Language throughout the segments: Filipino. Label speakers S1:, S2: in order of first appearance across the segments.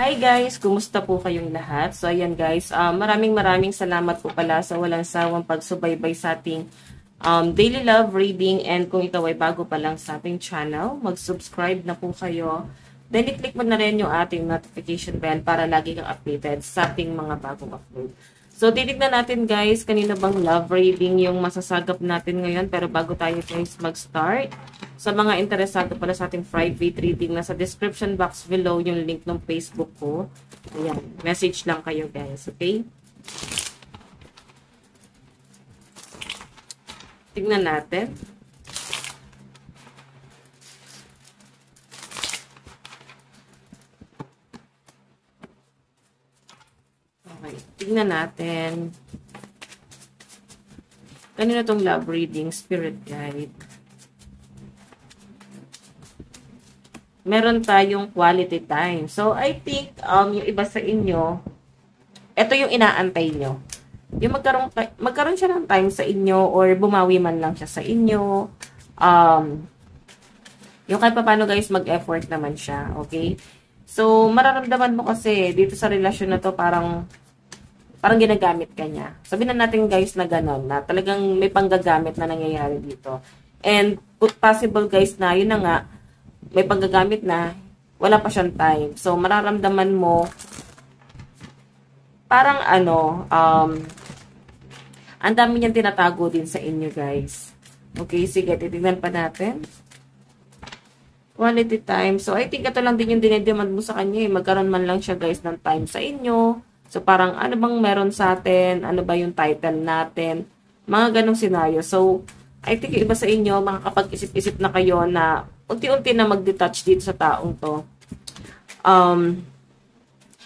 S1: Hi guys! Kumusta po kayong lahat? So ayan guys, maraming salamat po pala sa walang sawang pagsubaybay sa ating daily love reading, and kung ikaw ay bago pa lang sa ating channel, mag-subscribe na po kayo. Then i-click mo na rin yung ating notification bell para lagi kang updated sa ating mga bagong upload. So titignan natin guys, kanina bang love reading yung masasagap natin ngayon. Pero bago tayo guys mag-start, sa mga interesado pala sa ating private reading, nasa description box below yung link ng Facebook ko. Ayan, message lang kayo guys, okay? Tignan natin. Okay, tignan natin. Kanina tong love reading, spirit guide. Meron tayong quality time. So, I think, yung iba sa inyo, ito yung inaantay nyo. Yung magkaroon siya ng time sa inyo, or bumawi man lang siya sa inyo. Yung kahit paano guys, mag-effort naman siya. Okay? So, mararamdaman mo kasi, dito sa relasyon na to, parang ginagamit ka niya. Sabihin na natin guys na gano'n, na talagang may panggagamit na nangyayari dito. And, possible guys na, yun na nga, may panggagamit na, wala pa siyang time. So, mararamdaman mo, parang ang dami niyang tinatago din sa inyo, guys. Okay, sige, titignan pa natin. Quality time. So, I think ito lang din yung dinedemand mo sa kanya. Magkaroon man lang siya, guys, ng time sa inyo. So, parang ano bang meron sa atin? Ano ba yung title natin? Mga ganong senaryo. So, I think yung iba sa inyo, makakapag-isip-isip na kayo na unti-unti na mag-detach dito sa taong to.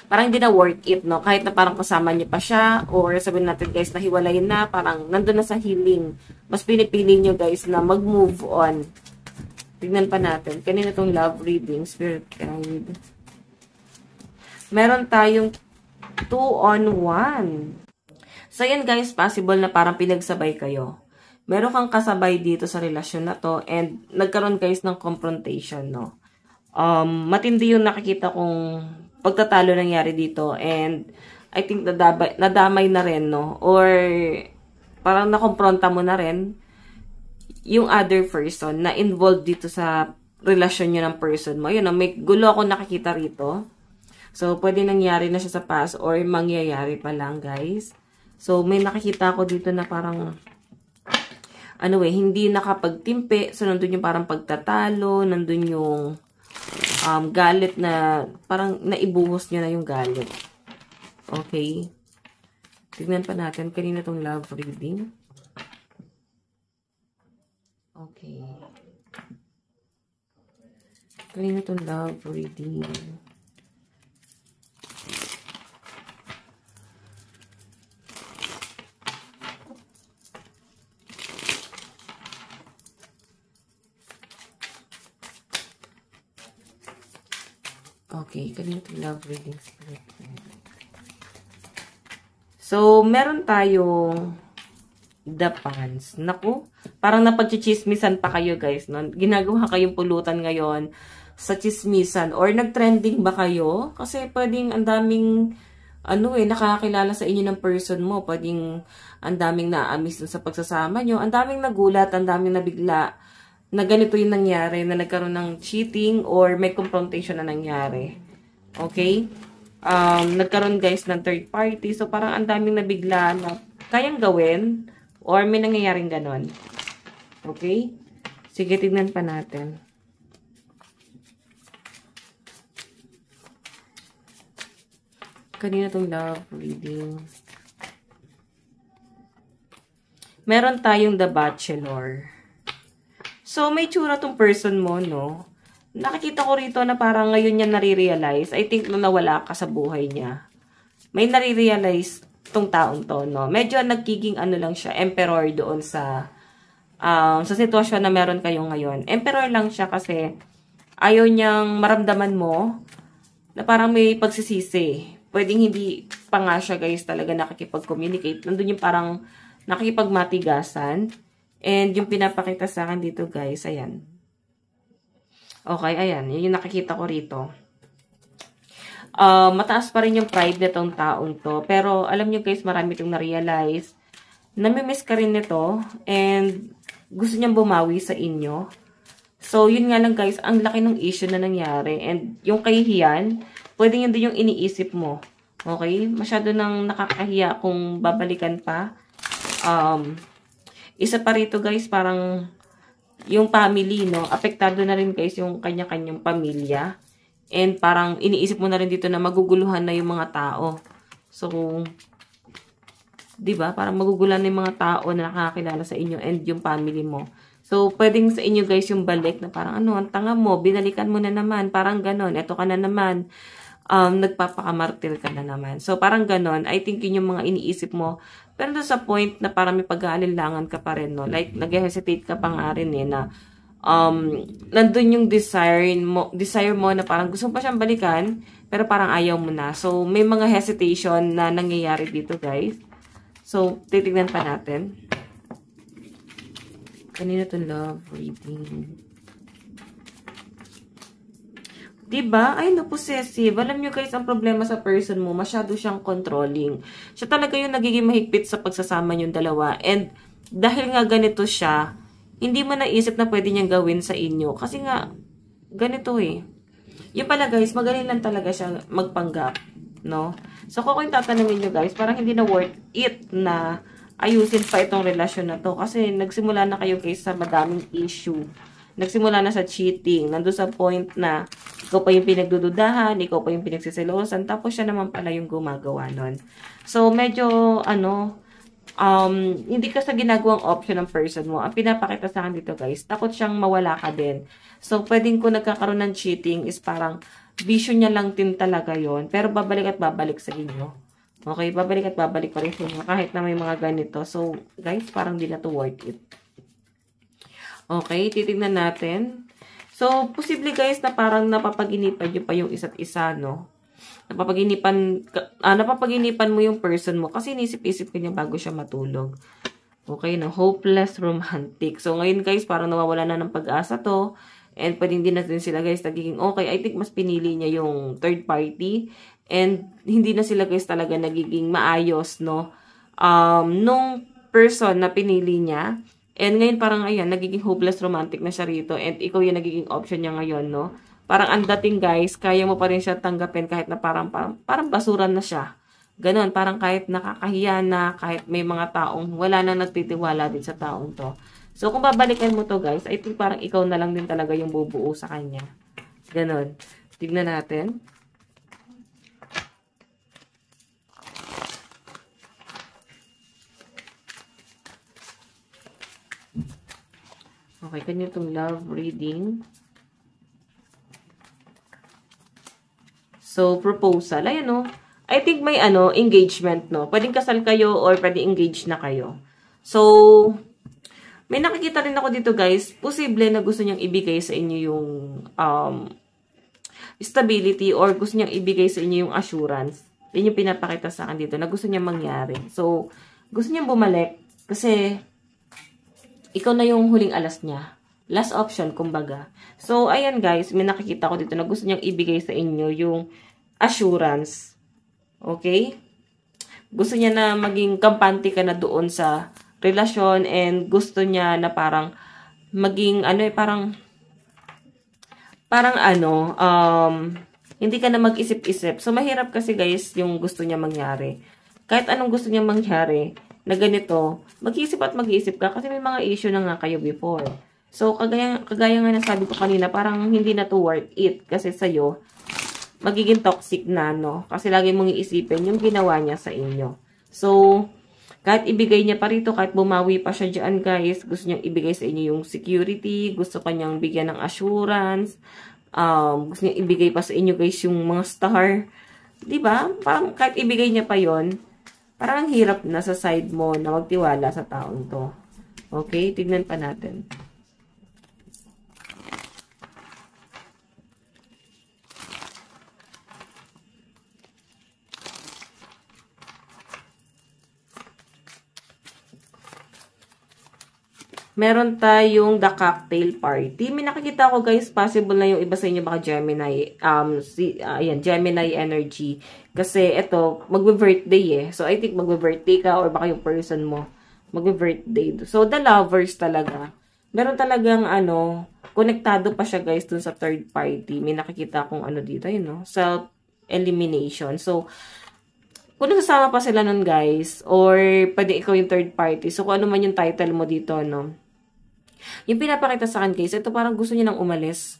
S1: Parang hindi na worth it, no? Kahit na parang kasama niyo pa siya, or sabihin natin guys, nahiwalay na, parang nandun na sa healing. Mas pinipili niyo guys na mag-move on. Tignan pa natin. Kanina itong love reading, spirit guide. Meron tayong 2-on-1. So yan guys, possible na parang pinagsabay kayo. Meron kang kasabay dito sa relasyon na to, and nagkaroon guys ng confrontation, no? Matindi yung nakikita kong pagtatalo nangyari dito, and I think nadamay na rin, no? Or parang nakompronta mo na rin yung other person na involved dito sa relasyon nyo ng person mo. Yun, no? May gulo ako nakikita rito. So, pwede nangyari na siya sa past, or mangyayari pa lang, guys. So, may nakikita ako dito na parang hindi nakapagtimpe. So, nandun yung parang pagtatalo, nandun yung galit na parang naibuhos nyo na yung galit. Okay. Tignan pa natin. Kanina tong love reading. Okay. Kanina tong love reading. Okay, kanina itong love reading spirit. So, meron tayong the pants. Naku, parang napagchichismisan pa kayo guys, no? Ginagawa kayong pulutan ngayon sa chismisan, or nag-trending ba kayo? Kasi pwedeng ang daming nakakilala sa inyo ng person mo. Pwedeng ang daming na-amiss sa pagsasama nyo. Ang daming nagulat, ang daming nabigla na ganito yung nangyari, na nagkaroon ng cheating or may confrontation na nangyari. Okay? Nagkaroon guys ng third party. So, parang ang daming nabigla na kayang gawin or may nangyayaring ganon. Okay? Sige, tignan pa natin. Kanina itong love reading. Meron tayong The Bachelor. So, may tsura tong person mo, no? Nakikita ko rito na parang ngayon niya nare-realize. I think nung nawala ka sa buhay niya, may nare-realize tong taong to, no? Medyo nagiging lang siya, emperor doon sa sitwasyon na meron kayo ngayon. Emperor lang siya kasi ayaw niyang maramdaman mo na parang may pagsisisi. Pwedeng hindi pa nga siya, guys, talaga nakikipag-communicate. Nandun yung parang nakikipagmatigasan. And yung pinapakita sa akin dito, guys, ayan. Okay, ayan. Yun yung nakikita ko rito. mataas pa rin yung pride nitong taong to. Pero, alam nyo guys, marami itong na-realize. Namimiss ka rin nito, and gusto niyang bumawi sa inyo. So, yun nga lang guys, ang laki ng issue na nangyari. And yung kahihiyan, pwede yun din yung iniisip mo. Okay? Masyado nang nakakahiya kung babalikan pa. Isa pa rito guys, parang yung family, no? Apektado na rin guys yung kanya-kanyang pamilya. And parang iniisip mo na rin dito na maguguluhan na yung mga tao. So, 'di ba? Parang maguguluhan na yung mga tao na nakakilala sa inyo and yung family mo. So, pwedeng sa inyo guys yung balik na parang ano, ang tanga mo, binalikan mo na naman, parang ganon, eto ka na naman, nagpapakamartil ka na naman. So, parang ganon, I think yun yung mga iniisip mo. Pero doon sa point na parang may pag-aalinlangan ka pa rin, no? Like, nag-hesitate ka pa nga rin na nandun yung desire mo na parang gusto mo pa siyang balikan, pero parang ayaw mo na. So, may mga hesitation na nangyayari dito, guys. So, titignan pa natin. Kanina to love reading. Diba? Ay, no, possessive. Alam nyo guys, ang problema sa person mo, masyado siyang controlling. Siya talaga yung nagiging mahigpit sa pagsasama yung dalawa. And dahil nga ganito siya, hindi mo naisip na pwede niyang gawin sa inyo. Kasi nga, ganito eh. Yung pala guys, magaling lang talaga siya magpanggap. No? So, kung yung tatanungin nyo guys, parang hindi na worth it na ayusin pa itong relasyon na to. Kasi nagsimula na kayo guys sa madaming issue. Nagsimula na sa cheating. Nandun sa point na ikaw pa yung pinagdududahan, ikaw pa yung pinagsisilosan, tapos siya naman pala yung gumagawa nun. So, medyo, hindi ka sa ginagawang option ng person mo. Ang pinapakita sa akin dito guys, takot siyang mawala ka din. So, pwedeng kung nagkakaroon ng cheating is parang vision niya lang din talaga yon, pero babalik at babalik sa inyo. Okay, babalik at babalik pa rin sa inyo kahit na may mga ganito. So, guys, parang di na to worth it. Okay, titignan natin. So, posible guys na parang napapaginipan nyo pa yung isa't isa, no? Napapaginipan mo yung person mo kasi inisip-isip ka niya bago siya matulog. Okay, no? Hopeless romantic. So, ngayon guys, parang nawawala na ng pag-asa to. And pwedeng din natin sila guys nagiging okay. I think mas pinili niya yung third party. And hindi na sila guys talaga nagiging maayos, no? Nung person na pinili niya. And ngayon parang ayan, nagiging hopeless romantic na siya rito. And ikaw yung nagiging option niya ngayon, no? Parang ang dating guys, kaya mo pa rin siya tanggapin kahit na parang basuran na siya. Ganon, parang kahit nakakahiya na, kahit may mga taong wala nang nagtitiwala din sa taong to. So kung babalikan mo to guys, I think parang ikaw na lang din talaga yung bubuo sa kanya. Ganon. Tignan natin. Okay, kanya itong love reading. So, proposal. Ayan, no? I think may, engagement, no? Pwedeng kasal kayo or pwedeng engage na kayo. So, may nakikita rin ako dito, guys. Posible na gusto niyang ibigay sa inyo yung, stability or gusto niyang ibigay sa inyo yung assurance. Yun yung pinapakita sa akin dito na gusto niyang mangyari. So, gusto niyang bumalik kasi ikaw na yung huling alas niya. Last option, kumbaga. So, ayan guys, may nakikita ko dito na gusto niyang ibigay sa inyo yung assurance. Okay? Gusto niya na maging kampante ka na doon sa relasyon and gusto niya na parang maging, hindi ka na mag-isip-isip. So, mahirap kasi guys yung gusto niya mangyari. Kahit anong gusto niya mangyari, na ganito, mag-iisip at mag-iisip ka kasi may mga issue na nga kayo before. So, kagaya nga nasabi ko kanina, parang hindi na to worth it kasi sa'yo, magiging toxic na, no? Kasi lagi mong iisipin yung ginawa niya sa inyo. So, kahit ibigay niya pa rito, kahit bumawi pa siya dyan, guys, gusto niyang ibigay sa inyo yung security, gusto kanyang bigyan ng assurance, gusto niyang ibigay pa sa inyo, guys, yung mga star. Diba? Parang kahit ibigay niya pa yon, parang ang hirap na sa side mo na magtiwala sa taong to. Okay? Tignan pa natin. Meron tayong The Cocktail Party. May nakikita ko guys, possible na yung iba sa inyo baka Gemini. Ayan, Gemini energy. Kasi ito, magbe-birthday eh. So I think magbe-birthday ka or baka yung person mo magbe-birthday. So the lovers talaga. Meron talagang konektado pa siya guys dun sa third party. May nakikita akong dito, yun no? Self-elimination. So, kung nagsasama pa sila nun guys, or pwede ikaw yung third party, so kung ano man yung title mo dito, no? Yung pinapakita sa akin guys, ito parang gusto niya nang umalis.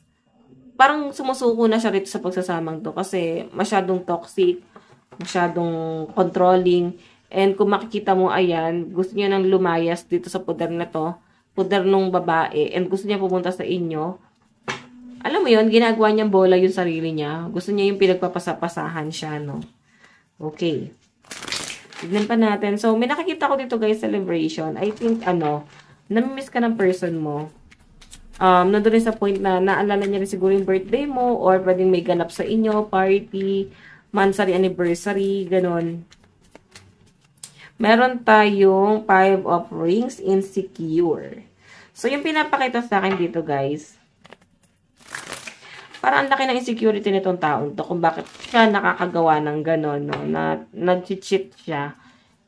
S1: Parang sumusuko na siya rito sa pagsasamang to kasi masyadong toxic, masyadong controlling, and kung makikita mo ayan, gusto niya nang lumayas dito sa puder na to, puder nung babae, and gusto niya pumunta sa inyo. Alam mo yun, ginagawa niyang bola yung sarili niya. Gusto niya yung pinagpapasapasahan siya, no? Okay. Tignan pa natin. So, may nakikita ko dito guys, celebration. I think, namimiss ka ng person mo. Nandun rin sa point na naalala niya rin siguro yung birthday mo or pwedeng may ganap sa inyo, party, monthsary, anniversary, ganun. Meron tayong 5 of Rings, insecure. So, yung pinapakita sa akin dito guys, parang ang laki ng insecurity nitong taon to kung bakit siya nakakagawa ng gano'n, no? Na nag-cheat siya.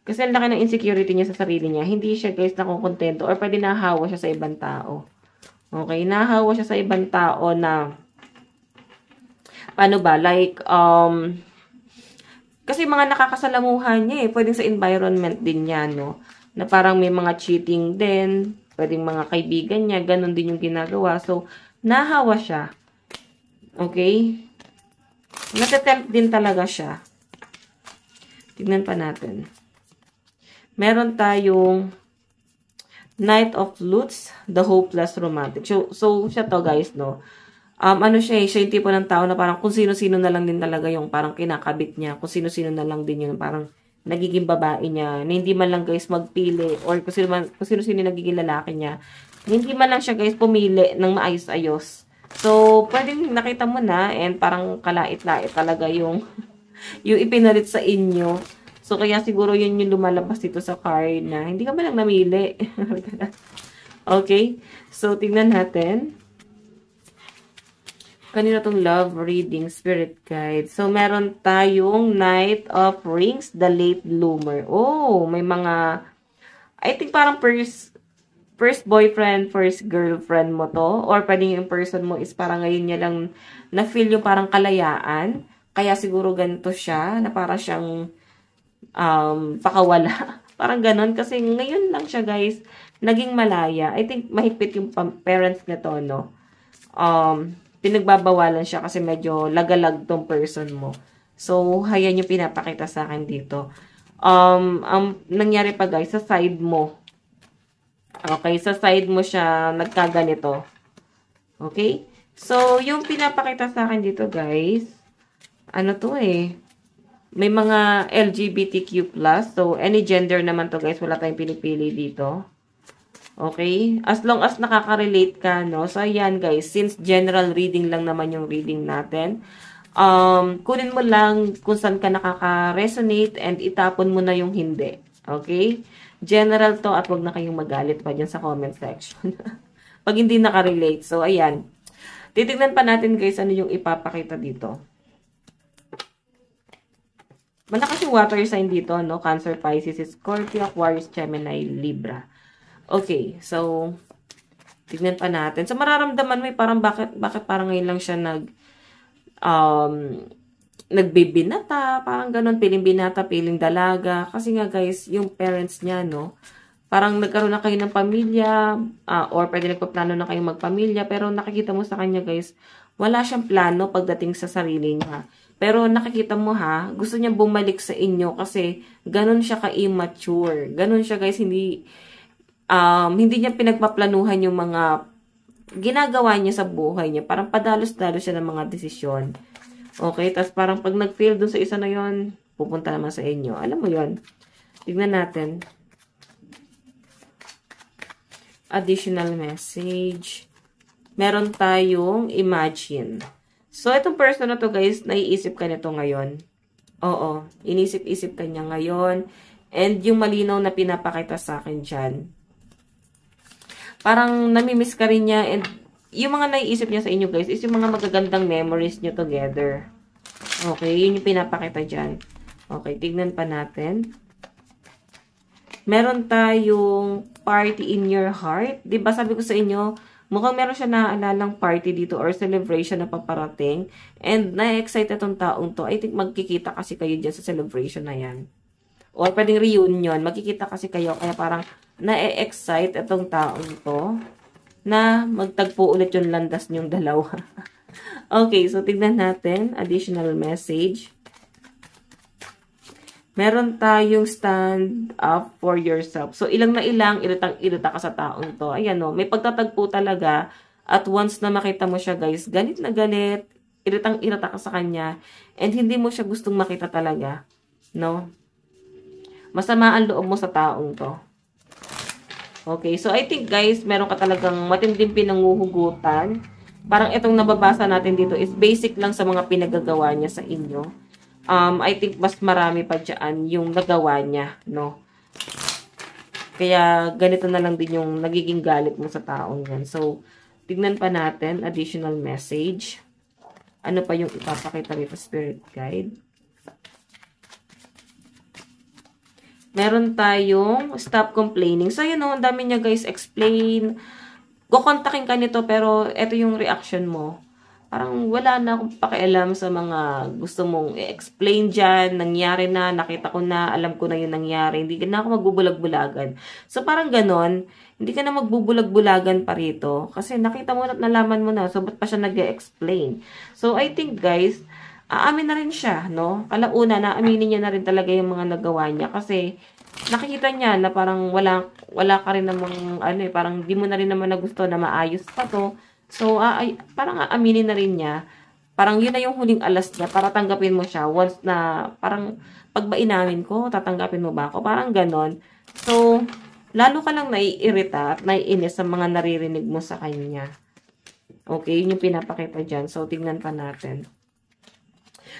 S1: Kasi ang laki ng insecurity niya sa sarili niya. Hindi siya, guys, nakukontento or pwede nahawa siya sa ibang tao. Okay? Nahawa siya sa ibang tao na paano ba? Like, kasi mga nakakasalamuhan niya eh. Pwedeng sa environment din niya, no? Na parang may mga cheating din. Pwedeng mga kaibigan niya. Ganon din yung ginagawa. So, nahawa siya. Okay? Natatempt din talaga siya. Tignan pa natin. Meron tayong Knight of Flutes, the hopeless romantic. So siya to guys, no? Siya yung tipo ng tao na parang kung sino-sino na lang din talaga yung parang kinakabit niya. Kung sino-sino na lang din yun. Parang nagiging babae niya. Na hindi man lang guys magpili. Or kung sino-sino nagiging lalaki niya. Hindi man lang siya guys pumili ng maayos-ayos. So, pwedeng nakita mo na and parang kalait-lait talaga yung ipinalit sa inyo. So, kaya siguro yun yung lumalabas dito sa card na hindi ka man lang namili. Okay? So, tignan natin. Kanina tong love reading, spirit guide. So, meron tayong Knight of Rings, the late bloomer. Oh, may mga, I think parang first boyfriend, first girlfriend mo to, or pwedeng yung person mo is parang ngayon niya lang na-feel yung parang kalayaan, kaya siguro ganito siya, na parang siyang pakawala. Parang ganon, kasi ngayon lang siya guys, naging malaya. I think mahigpit yung parents nito, no? Pinagbabawalan siya kasi medyo lagalag tong person mo. So, hayan yung pinapakita sa akin dito. Ang nangyari pa guys, sa side mo, okay, sa side mo siya nagkaganito. Okay? So, yung pinapakita sa akin dito, guys, to eh. May mga LGBTQ+. So, any gender naman to, guys. Wala tayong pinipili dito. Okay? As long as nakaka-relate ka, no? So, ayan, guys. Since general reading lang naman yung reading natin, kunin mo lang kung saan ka nakaka-resonate and itapon mo na yung hindi. Okay? General to at wag na kayong magalit pa dyan sa comment section. Pag hindi nakarelate. So, ayan. Titignan pa natin guys ano yung ipapakita dito. Malakas yung water sign dito, no? Cancer, Pisces, Scorpio, Aquarius, Gemini, Libra. Okay. So, tignan pa natin. So, mararamdaman mo parang bakit parang ngayon lang siya nagbibinata, parang ganun, piling binata, piling dalaga. Kasi nga guys, yung parents niya, no, parang nagkaroon na kayo ng pamilya, or pwede nagpaplano na kayong magpamilya, pero nakikita mo sa kanya guys, wala siyang plano pagdating sa sarili niya. Pero nakikita mo ha, gusto niya bumalik sa inyo kasi ganun siya ka-immature. Ganun siya guys, hindi niya pinagpaplanuhan yung mga ginagawa niya sa buhay niya. Parang padalos-dalos siya ng mga desisyon. Okay, tapos parang pag nag-fail dun sa isa na yon, pupunta naman sa inyo. Alam mo yon. Tignan natin. Additional message. Meron tayong imagine. So, itong person na to guys, naiisip ka nito ngayon. Oo, inisip-isip ka niya ngayon. And yung malinaw na pinapakita sa akin dyan. parang namimiss ka rin niya, and yung mga naiisip niya sa inyo guys is yung mga magagandang memories niyo together. Okay, yun yung pinapakita dyan. Okay, tignan pa natin. Meron tayong party in your heart. Diba sabi ko sa inyo, mukhang meron siya naaalalang party dito or celebration na paparating. And na-excite itong taong to. I think magkikita kasi kayo dyan sa celebration na yan. Or pwedeng reunion. Magkikita kasi kayo. Kaya parang na-excite itong taong to na magtagpo ulit yung landas niyong dalawa. Okay, so tignan natin. Additional message. Meron tayong stand up for yourself. So, ilang na ilang, iritang-irita ka sa taong to. Ayan o, may pagtatagpo talaga. At once na makita mo siya guys, galit na galit, iritang-irita ka sa kanya. And hindi mo siya gustong makita talaga. No? Masama ang loob mo sa taong to. Okay, so I think guys, meron ka talagang matinding pinanguhugutan. Parang itong nababasa natin dito is basic lang sa mga pinagagawa niya sa inyo. I think mas marami pa dyan yung nagawa niya, no? Kaya ganito na lang din yung nagiging galit mo sa taong yan. So, tignan pa natin, additional message. Ano pa yung ipapakita rito, Spirit Guide? Meron tayong stop complaining. So, yun o, ang dami niya guys, explain. Kukontakin ka nito, pero ito yung reaction mo. Parang wala na akong pakialam sa mga gusto mong i-explain dyan. Nangyari na, nakita ko na, alam ko na yung nangyari. Hindi ka na ako magbubulag-bulagan. So, parang ganon, hindi ka na magbubulag-bulagan pa rito. Kasi nakita mo at nalaman mo na. So, ba't pa siya nag-explain? So, I think guys, aamin na rin siya, no? Kalauna, naaminin niya na rin talaga yung mga nagawa niya. Kasi, nakikita niya na parang wala ka rin namang, parang di mo na rin naman na gusto na maayos pa to. So, parang aaminin na rin niya. Parang yun na yung huling alas niya para tanggapin mo siya. Once na, parang, pag ba inamin ko, tatanggapin mo ba ako? Parang ganon. So, lalo ka lang naiirita at naiinis sa mga naririnig mo sa kanya. Okay, yun yung pinapakita dyan. So, tignan pa natin.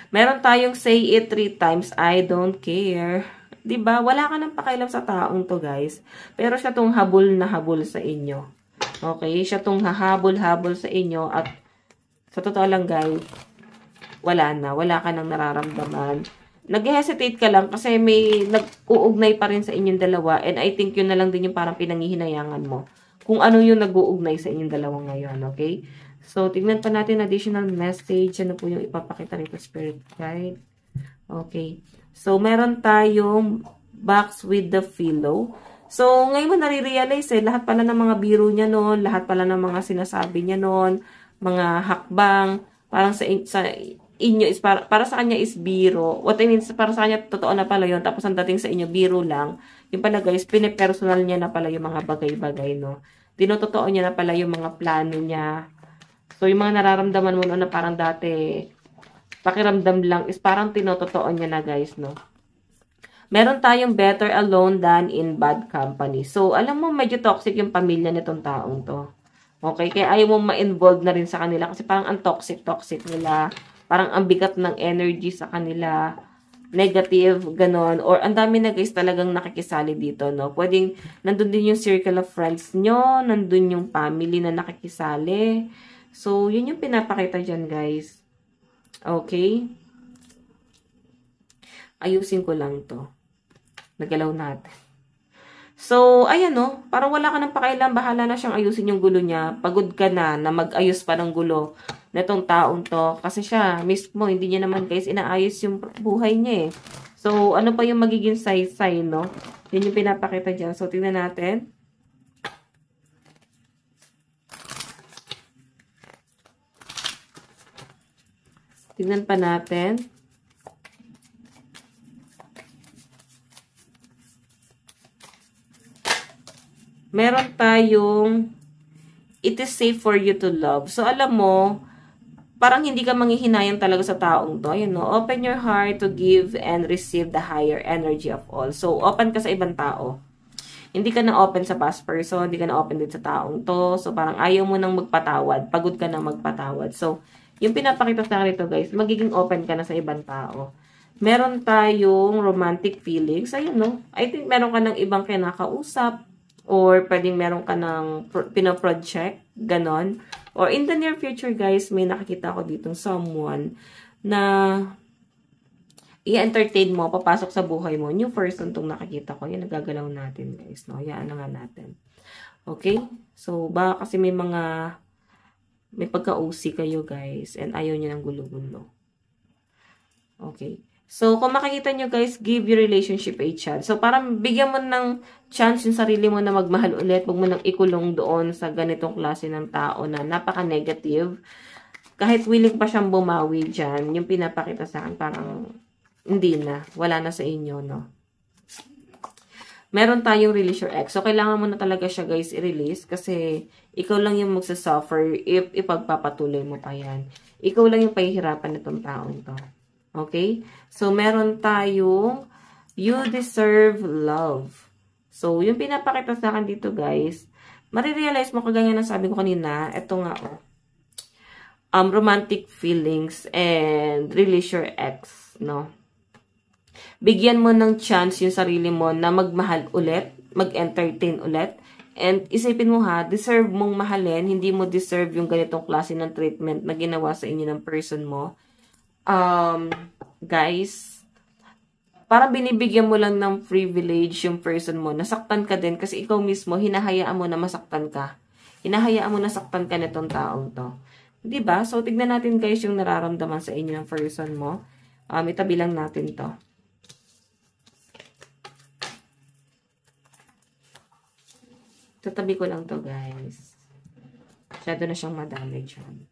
S1: Meron tayong say it 3 times, I don't care. Diba? Wala ka nang pakialam sa taong to, guys. Pero siya tong habol na habol sa inyo. Okay, siya tong hahabol-habol sa inyo at sa totoo lang guys, wala ka nang nararamdaman. Nag-hesitate ka lang kasi may nag-uugnay pa rin sa inyong dalawa, and I think yun na lang din yung parang pinanghihinayangan mo. Kung ano yung nag-uugnay sa inyong dalawa ngayon, okay? So, tignan pa natin additional message. Ano po yung ipapakita nito, Spirit Guide? Okay. So, meron tayong box with the pillow. So, ngayon mo nare-realize lahat pala ng mga biro niya noon, lahat pala ng mga sinasabi niya noon, mga hakbang, parang sa inyo is para sa kanya is biro. What I mean, para sa kanya totoo na pala yun, tapos ang dating sa inyo biro lang. Yung pala guys, pinipersonal niya na pala yung mga bagay-bagay, no? Tinototoo niya na pala yung mga plano niya. So, yung mga nararamdaman mo noon na parang dati, pakiramdam lang, is parang tinototoo niya na guys, no? Meron tayong better alone than in bad company. So, alam mo, medyo toxic yung pamilya nitong taong to. Okay? Kaya ayaw mo ma-involve na rin sa kanila kasi parang ang toxic nila. Parang ang bigat ng energy sa kanila. Negative, ganon. Or ang dami na guys talagang nakikisali dito, no? Pwedeng, nandun din yung circle of friends nyo, nandun yung family na nakikisali. So, yun yung pinapakita dyan, guys. Okay? Ayusin ko lang to. Nagalaw natin. So, ayan no, parang wala ka ng pakailan, bahala na siyang ayusin yung gulo niya. Pagod ka na mag-ayos pa ng gulo netong taong to. Kasi siya, mismo, hindi niya naman guys inaayos yung buhay niya eh. So, ano pa yung magiging saysay, no? Yun yung pinapakita dyan. So, tingnan natin. Tingnan pa natin. Meron tayong it is safe for you to love. So, alam mo, parang hindi ka manghihinayang talaga sa taong to. You know, open your heart to give and receive the higher energy of all. So, open ka sa ibang tao. Hindi ka na open sa past person, hindi ka na open din sa taong to. So, parang ayaw mo nang magpatawad. Pagod ka na magpatawad. So, yung pinapakita sa akin ito, guys, magiging open ka na sa ibang tao. Meron tayong romantic feelings. Ayun, no? I think meron ka ng ibang kinakausap. Or pwedeng meron ka ng pinoproject, ganon. Or in the near future, guys, may nakikita ko ditong someone na i-entertain mo, papasok sa buhay mo. New person tong nakikita ko. Yan, nagagalaw natin, guys. No? Yan na nga natin. Okay? So, baka kasi may pagka-OC kayo, guys. And ayaw nyo ng gulo-gulo. Okay? So, kung makikita nyo, guys, give your relationship a chance. So, parang bigyan mo ng chance yung sarili mo na magmahal ulit. Huwag mo nang ikulong doon sa ganitong klase ng tao na napaka-negative. Kahit willing pa siyang bumawi dyan, yung pinapakita sa akin, parang hindi na. Wala na sa inyo, no? Meron tayong release your ex. So, kailangan mo na talaga siya, guys, i-release. Kasi, ikaw lang yung magsasuffer if ipagpapatuloy mo pa yan. Ikaw lang yung pahihirapan nitong taong to. Okay? So, meron tayong you deserve love. So, yung pinapakita sa akin dito, guys, marirealize mo, kagaya na sabi ko kanina, eto nga, romantic feelings and release your ex, no? Bigyan mo ng chance yung sarili mo na magmahal ulit, mag-entertain ulit, and isipin mo ha, deserve mong mahalin, hindi mo deserve yung ganitong klase ng treatment na ginawa sa inyo ng person mo. Guys, parang binibigyan mo lang ng privilege yung person mo. Nasaktan ka din kasi ikaw mismo, hinahayaan mo na masaktan ka. Hinahayaan mo na saktan ka nitong taong to. Diba? So, tignan natin guys yung nararamdaman sa inyo ng person mo. Itabi lang natin to. Tatabi ko lang to guys. Masyado na siyang madami dyan.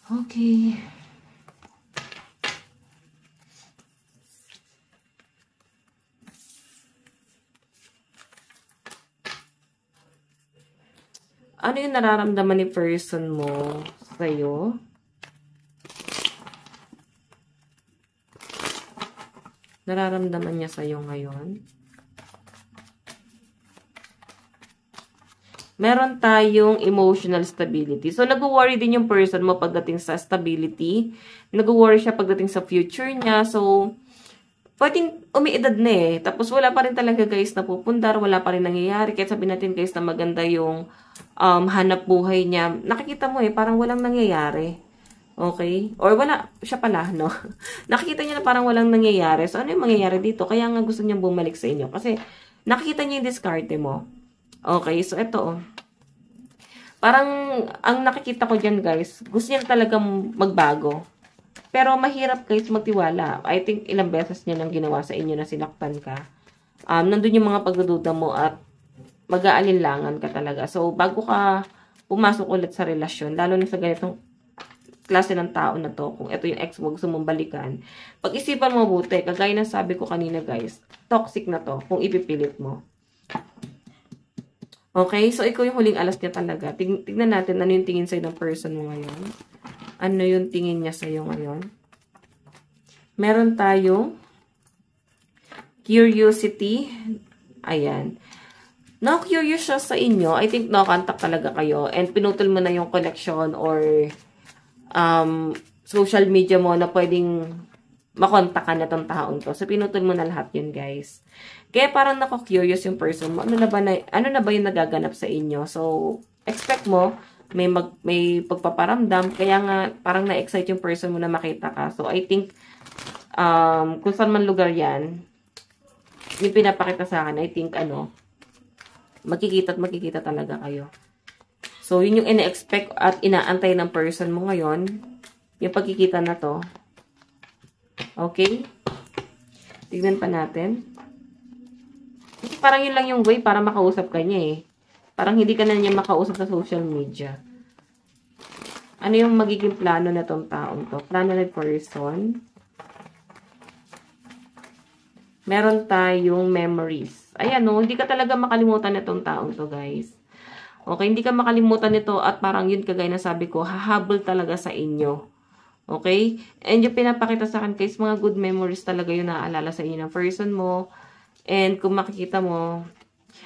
S1: Okay. Ano yung nararamdaman ni person mo sa'yo? Nararamdaman niya sa'yo ngayon? Meron tayong emotional stability. So, nag-worry din yung person mo pagdating sa stability. Nag-worry siya pagdating sa future niya. So, pwedeng umiidad na eh. Tapos, wala pa rin talaga guys na pupundar. Wala pa rin nangyayari. Kahit sabihin natin guys na maganda yung hanap buhay niya. Nakikita mo eh, parang walang nangyayari. Okay? Or wala, siya pala, no? Nakikita niya na parang walang nangyayari. So, ano yung mangyayari dito? Kaya nga gusto niyang bumalik sa inyo. Kasi, nakikita niya yung diskarte mo. Okay, so ito parang ang nakikita ko dyan guys, gusto niya talagang magbago. Pero mahirap guys magtiwala. I think ilang beses niya nang ginawa sa inyo na sinaktan ka. Nandun yung mga pagdududa mo at mag-aalinlangan ka talaga. So bago ka pumasok ulit sa relasyon, lalo na sa ganitong klase ng tao na to, kung ito yung ex mo, gusto mong balikan, pag-isipan mo mabuti, kagaya ng sabi ko kanina guys, toxic na to kung ipipilit mo. Okay, so ikaw yung huling alas niya talaga. Tignan natin ano yung tingin sa'yo ng person mo ngayon. Ano yung tingin niya sa'yo ngayon. Meron tayong curiosity. Ayan. Now, curious siya sa inyo. I think no-contact talaga kayo. And pinutol mo na yung connection or social media mo na pwedeng makontakan na tong taong to. So, pinutol mo na lahat yun, guys. Kaya parang nako-curious yung person mo. Ano na ba yung nagaganap sa inyo? So, expect mo, may pagpaparamdam. Kaya nga, parang na-excite yung person mo na makita ka. So, I think, kung saan man lugar yan, yung pinapakita sa akin, I think, magkikita at magkikita talaga kayo. So, yun yung ina-expect at inaantay ng person mo ngayon. Yung pagkikita na to. Okay? Tignan pa natin. Kasi parang yun lang yung way para makausap ka niya eh. Parang hindi ka na niya makausap sa social media. Ano yung magiging plano na tong taong to? Plano na person. Meron tayong memories. Ayan no, hindi ka talaga makalimutan na tong taong to guys. Okay, hindi ka makalimutan nito at parang yun kagaya na sabi ko, hahabol talaga sa inyo. Okay? And yung pinapakita sa akin guys, mga good memories talaga yung naaalala sa inyo ng person mo. And kung makikita mo,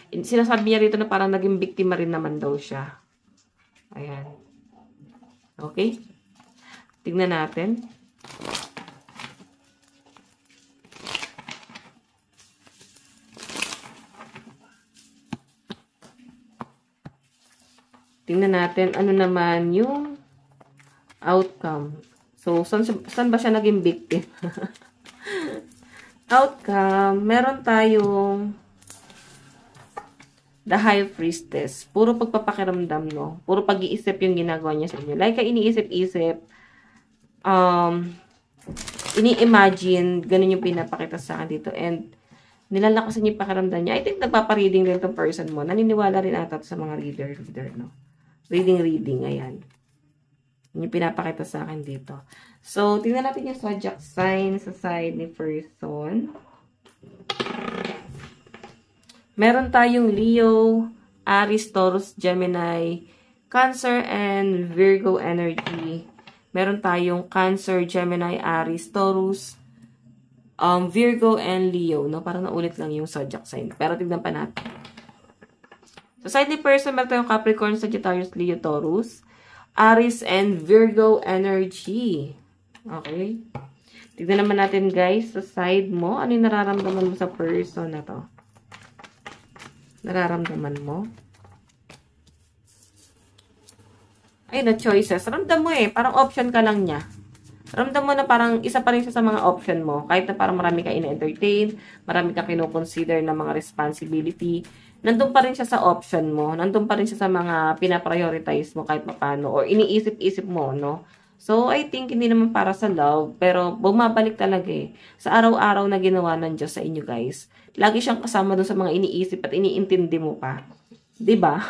S1: sinasabi niya rito na parang naging biktima rin naman daw siya. Ayan. Okay? Tignan natin. Tingnan natin ano naman yung outcome. So, saan ba siya naging victim? Outcome, meron tayong the High Priestess. Puro pagpapakiramdam, no? Puro pag-iisip yung ginagawa niya sa inyo. Like, iniisip-isip, ini-imagine, ganun yung pinapakita sa akin dito. And, nilalakasan yung pakiramdam niya. I think nagpapareading rin itong person mo. Naniniwala rin ata sa mga reader, no? Reading, ayan. Yun yung pinapakita sa akin dito. So, tingnan natin yung zodiac sign sa side ni person. Meron tayong Leo, Aries, Taurus, Gemini, Cancer, and Virgo energy. Meron tayong Cancer, Gemini, Aries, Taurus, Virgo, and Leo. No? Parang naulit lang yung zodiac sign. Pero tignan pa natin. So, side ni person, meron tayong Capricorn, Sagittarius, Leo, Taurus, Aries, and Virgo energy. Okay? Tignan naman natin, guys, sa side mo. Ano yung nararamdaman mo sa person na to? Nararamdaman mo? Ay, na choices. Ramdam mo parang option ka lang niya. Ramdam mo na parang isa pa rin siya sa mga option mo. Kahit na parang marami ka ina-entertain, marami ka kinoconsider na mga responsibility, nandun pa rin siya sa option mo. Nandun pa rin siya sa mga pinaprioritize mo kahit paano. Or iniisip-isip mo, no? So, I think hindi naman para sa love, pero bumabalik talaga sa araw-araw na ginawa ng Diyos sa inyo, guys. Lagi siyang kasama dun sa mga iniisip at iniintindi mo pa. Diba?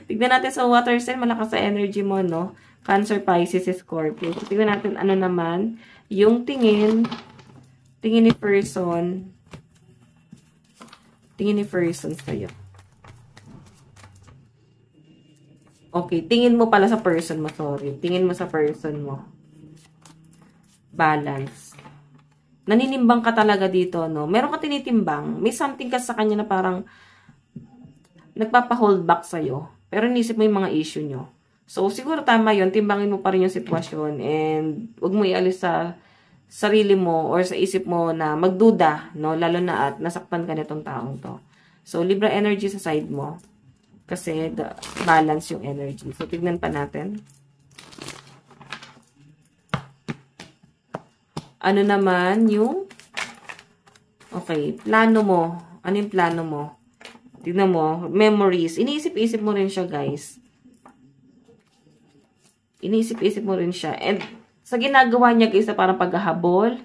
S1: Tignan natin sa water sign, malakas sa energy mo, no? Cancer, Pisces, Scorpio. So, tignan natin ano naman yung tingin ni person sa'yo. Okay, tingin mo pala sa person mo, sorry. Tingin mo sa person mo. Balance. Naninimbang ka talaga dito, no? Meron ka tinitimbang. May something ka sa kanya na parang nagpapa-hold back sa'yo. Pero inisip mo yung mga issue nyo. So, siguro tama yun. Timbangin mo pa rin yung sitwasyon and huwag mo ialis sa sarili mo or sa isip mo na magduda, no? Lalo na at nasaktan ka nitong taong to. So, Libra energy sa side mo. Kasi balance yung energy. So, tignan pa natin. Ano naman yung okay, plano mo. Ano yung plano mo? Tignan mo, memories. Iniisip-isip mo rin siya, guys. Iniisip-isip mo rin siya. And sa ginagawa niya, guys, na parang paghahabol,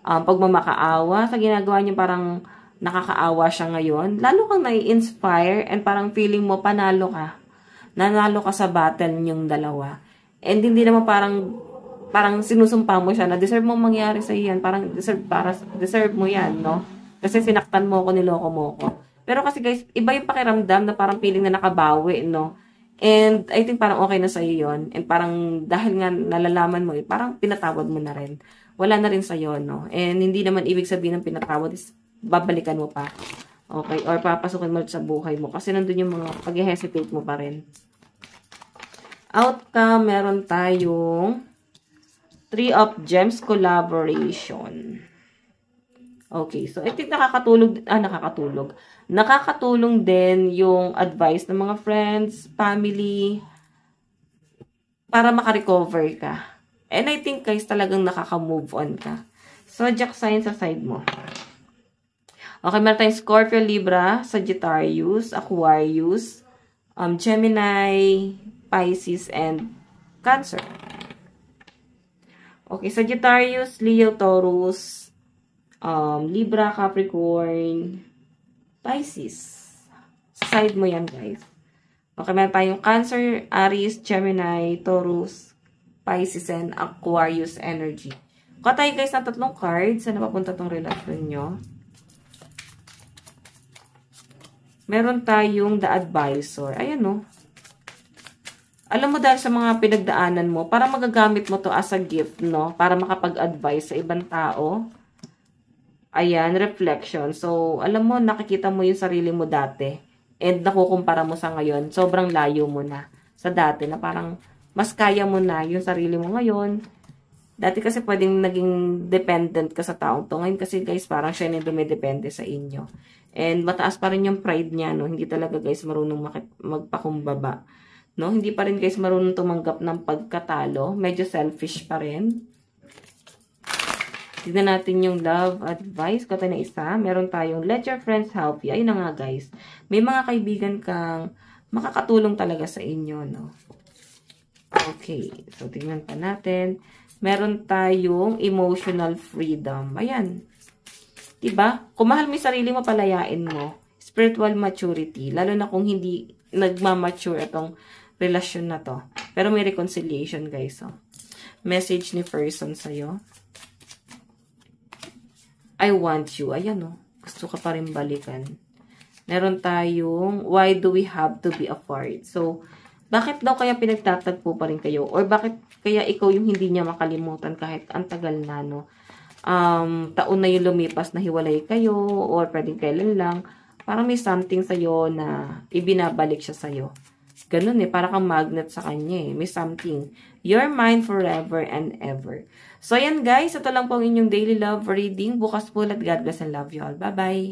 S1: pagmamakaawa, sa ginagawa niya parang nakakaawa siya ngayon, lalo kang nai-inspire and parang feeling mo panalo ka. Nanalo ka sa battle niyong dalawa. And hindi naman parang sinusumpa mo siya na deserve mo mangyari sa iyan. Parang deserve mo yan, no? Kasi sinaktan mo ko, niloko mo ko. Pero kasi guys, iba yung pakiramdam na parang feeling na nakabawi, no? And I think parang okay na sa'yo yun. And parang dahil nga nalalaman mo, parang pinatawad mo na rin. Wala na rin sa'yo, no? And hindi naman ibig sabihin ng pinatawad is babalikan mo pa. Okay? Or papasukin mo sa buhay mo. Kasi nandun yung mga pag-hesitate mo pa rin. Outcome, meron tayong Three of Gems collaboration. Okay, so I think nakakatulong din yung advice ng mga friends, family, para makarecover ka. And I think guys, talagang nakaka-move on ka. Zodiac sign sa side mo. Okay, meron tayong Scorpio, Libra, Sagittarius, Aquarius, Gemini, Pisces, and Cancer. Okay, Sagittarius, Leo, Taurus, Libra, Capricorn, Pisces. Side mo yan, guys. Okay, meron tayong Cancer, Aries, Gemini, Taurus, Pisces, and Aquarius energy. Kuha tayo, guys, ng 3 cards. Saan napapunta tong relasyon nyo? Meron tayong The Advisor. Ayan, no? Alam mo, dahil sa mga pinagdaanan mo, para magagamit mo to as a gift, no? Para makapag-advise sa ibang tao. Ayan, reflection. So, alam mo, nakikita mo yung sarili mo dati. And nakukumpara mo sa ngayon. Sobrang layo mo na sa dati na parang mas kaya mo na yung sarili mo ngayon. Dati kasi pwedeng naging dependent ka sa taong to. Ngayon kasi guys, parang siya na dumidepende sa inyo. And mataas pa rin yung pride niya, no? Hindi talaga guys marunong magpakumbaba. No? Hindi pa rin guys marunong tumanggap ng pagkatalo. Medyo selfish pa rin. Tignan natin yung love advice. Kata na isa. Meron tayong let your friends help you. Ayun na nga guys. May mga kaibigan kang makakatulong talaga sa inyo. No? Okay. So, tignan pa natin. Meron tayong emotional freedom. Ayan. Diba? Kung mahal mo yung sarili mo, palayain mo. Spiritual maturity. Lalo na kung hindi nagmamature itong relasyon na to. Pero may reconciliation, guys. Oh. Message ni person sa'yo. I want you. Ayan, oh. Gusto ka pa rin balikan. Meron tayong, why do we have to be apart? So, bakit daw kaya pinagtatagpo pa rin kayo? Or bakit kaya ikaw yung hindi niya makalimutan kahit ang tagal na, no? Taon na yung lumipas na hiwalay kayo or pwedeng kailan lang. Parang may something sa'yo na ibinabalik siya sa'yo. Ganun para kang magnet sa kanya May something. You're mine forever and ever. So, ayan guys. Ito lang po ang inyong daily love reading. Bukas po ulit. God bless and love you all. Bye-bye.